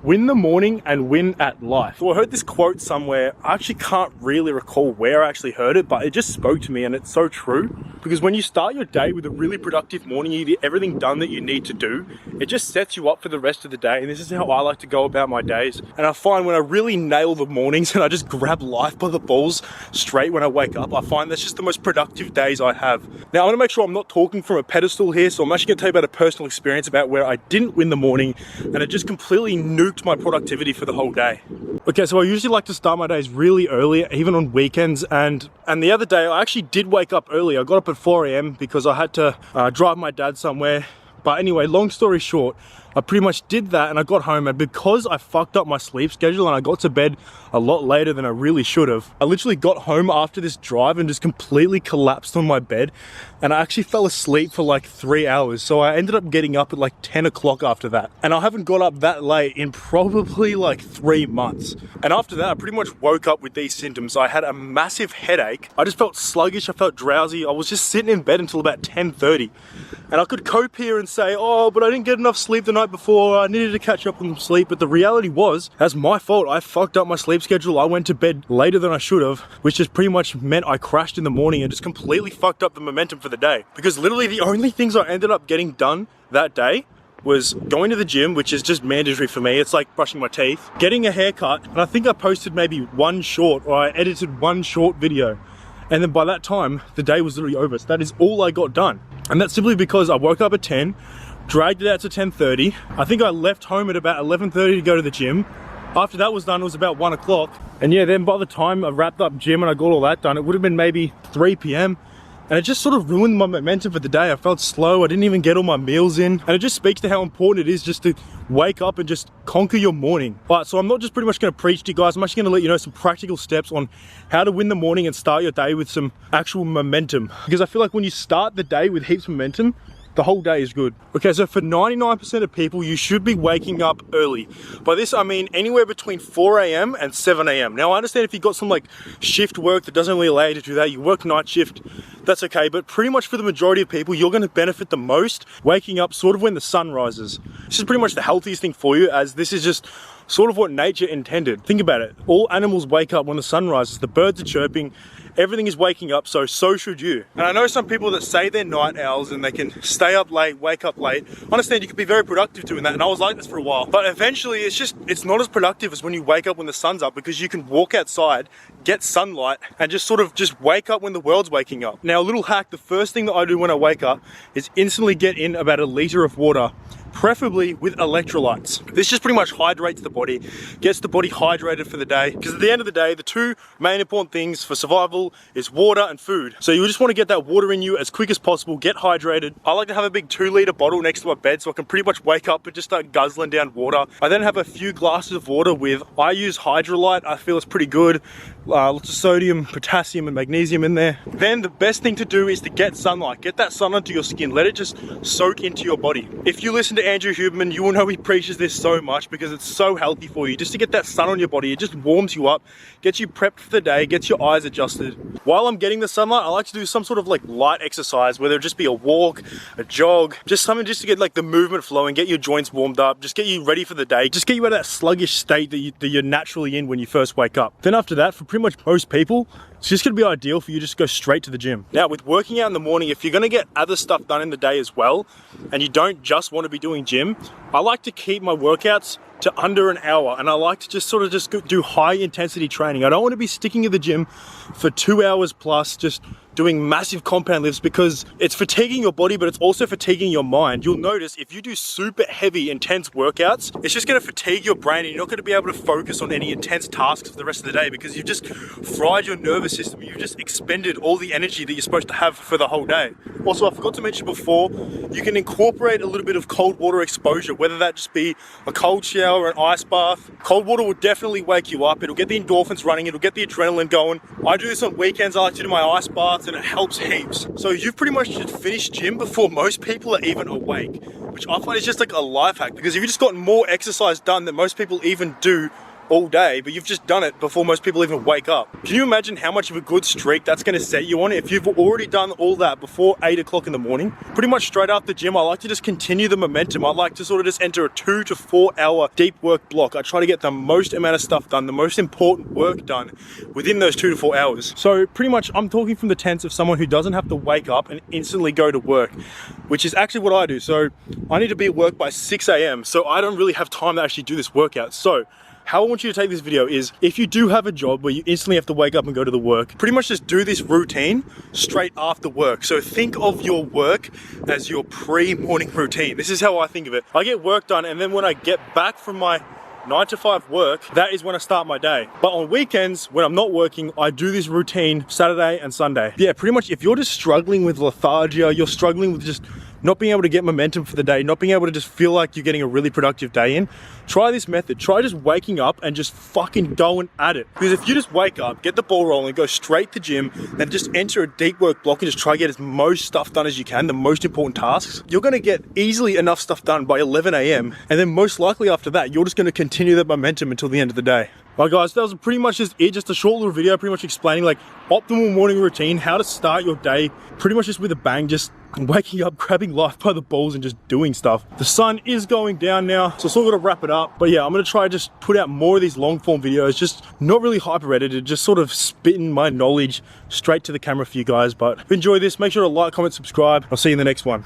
Win the morning and win at life. So I heard this quote somewhere. I actually can't really recall where I actually heard it, but it just spoke to me, and it's so true. Because when you start your day with a really productive morning, you get everything done that you need to do, it just sets you up for the rest of the day. And this is how I like to go about my days. And I find when I really nail the mornings and I just grab life by the balls straight when I wake up, I find that's just the most productive days I have. Now, I want to make sure I'm not talking from a pedestal here, so I'm actually going to tell you about a personal experience about where I didn't win the morning and it just completely nuked my productivity for the whole day. Okay, so I usually like to start my days really early, even on weekends, and the other day I actually did wake up early. I got up at 4 AM because I had to drive my dad somewhere. But anyway, long story short, I pretty much did that and I got home, and because I fucked up my sleep schedule and I got to bed a lot later than I really should have, I literally got home after this drive and just completely collapsed on my bed, and I actually fell asleep for like 3 hours. So I ended up getting up at like 10 o'clock after that, and I haven't got up that late in probably like 3 months. And after that, I pretty much woke up with these symptoms. I had a massive headache. I just felt sluggish. I felt drowsy. I was just sitting in bed until about 10:30. And I could cope here and say, oh, but I didn't get enough sleep the night before. I needed to catch up on sleep. But the reality was, that's my fault. I fucked up my sleep schedule. I went to bed later than I should have, which just pretty much meant I crashed in the morning and just completely fucked up the momentum for the day. Because literally the only things I ended up getting done that day was going to the gym, which is just mandatory for me. It's like brushing my teeth, getting a haircut, and I think I posted maybe one short, or I edited one short video. And then by that time, the day was literally over. So that is all I got done. And that's simply because I woke up at 10, dragged it out to 10:30. I think I left home at about 11:30 to go to the gym. After that was done, it was about 1 o'clock. And yeah, then by the time I wrapped up gym and I got all that done, it would have been maybe 3 PM. And it just sort of ruined my momentum for the day. I felt slow. I didn't even get all my meals in. And it just speaks to how important it is just to wake up and just conquer your morning. All right, so I'm not just pretty much going to preach to you guys. I'm actually going to let you know some practical steps on how to win the morning and start your day with some actual momentum. Because I feel like when you start the day with heaps of momentum, the whole day is good. Okay, so for 99% of people, you should be waking up early. By this, I mean anywhere between 4 AM and 7 AM. Now, I understand if you've got some like shift work that doesn't really allow you to do that, you work night shift, that's okay. But pretty much for the majority of people, you're gonna benefit the most waking up sort of when the sun rises. This is pretty much the healthiest thing for you, as this is just sort of what nature intended. Think about it. All animals wake up when the sun rises. The birds are chirping, everything is waking up, so should you. And I know some people that say they're night owls and they can stay up late, wake up late. I understand you can be very productive doing that, and I was like this for a while. But eventually it's not as productive as when you wake up when the sun's up, because you can walk outside, get sunlight, and just wake up when the world's waking up. Now, a little hack, the first thing that I do when I wake up is instantly get in about 1 liter of water, preferably with electrolytes. This just pretty much hydrates the body, gets the body hydrated for the day, because at the end of the day, the two main important things for survival is water and food. So you just want to get that water in you as quick as possible, get hydrated. I like to have a big 2-liter bottle next to my bed so I can pretty much wake up and just start guzzling down water. I then have a few glasses of water I use Hydralyte. I feel it's pretty good. Lots of sodium, potassium and magnesium in there. Then the best thing to do is to get sunlight. Get that sun onto your skin. Let it just soak into your body. If you listen to Andrew Huberman, you will know he preaches this so much because it's so healthy for you. Just to get that sun on your body, it just warms you up, gets you prepped for the day, gets your eyes adjusted. While I'm getting the sunlight, I like to do some sort of like light exercise, whether it just be a walk, a jog, just something just to get like the movement flowing, get your joints warmed up, just get you ready for the day, just get you out of that sluggish state that you're naturally in when you first wake up. Then after that, for pretty much most people, it's just gonna be ideal for you just to go straight to the gym. Now, with working out in the morning, if you're gonna get other stuff done in the day as well, and you don't just want to be doing gym, I like to keep my workouts to under an hour, and I like to just do high intensity training. I don't want to be sticking to the gym for 2 hours plus, just doing massive compound lifts, because it's fatiguing your body, but it's also fatiguing your mind. You'll notice if you do super heavy, intense workouts, it's just gonna fatigue your brain and you're not gonna be able to focus on any intense tasks for the rest of the day, because you've just fried your nervous system. You've just expended all the energy that you're supposed to have for the whole day. Also, I forgot to mention before, you can incorporate a little bit of cold water exposure, whether that just be a cold shower or an ice bath. Cold water will definitely wake you up. It'll get the endorphins running, it'll get the adrenaline going. I do this on weekends. I like to do my ice baths and it helps heaps. So you've pretty much just finished gym before most people are even awake, which I find is just like a life hack, because if you just got more exercise done than most people even do all day, but you've just done it before most people even wake up. Can you imagine how much of a good streak that's going to set you on if you've already done all that before 8 o'clock in the morning? Pretty much straight after the gym, I like to just continue the momentum. I like to sort of just enter a 2 to 4 hour deep work block. I try to get the most amount of stuff done, the most important work done within those 2 to 4 hours. So pretty much I'm talking from the tense of someone who doesn't have to wake up and instantly go to work, which is actually what I do. So I need to be at work by 6 a.m. So I don't really have time to actually do this workout. So how I want you to take this video is, if you do have a job where you instantly have to wake up and go to the work, pretty much just do this routine straight after work. So think of your work as your pre-morning routine. This is how I think of it. I get work done, and then when I get back from my 9 to 5 work, that is when I start my day. But on weekends, when I'm not working, I do this routine Saturday and Sunday. Yeah, pretty much if you're just struggling with lethargia, you're struggling with just not being able to get momentum for the day, not being able to just feel like you're getting a really productive day in, try this method. Try just waking up and just fucking going at it. Because if you just wake up, get the ball rolling, go straight to gym, then just enter a deep work block and just try to get as most stuff done as you can, the most important tasks, you're gonna get easily enough stuff done by 11 a.m. And then most likely after that, you're just gonna continue that momentum until the end of the day. Right guys, that was pretty much just it, just a short little video pretty much explaining like optimal morning routine, how to start your day pretty much just with a bang, just waking up, grabbing life by the balls and just doing stuff. The sun is going down now, so I still gotta wrap it up. But yeah, I'm gonna try to just put out more of these long form videos, just not really hyper edited, just sort of spitting my knowledge straight to the camera for you guys. But if you enjoy this, make sure to like, comment, subscribe. I'll see you in the next one.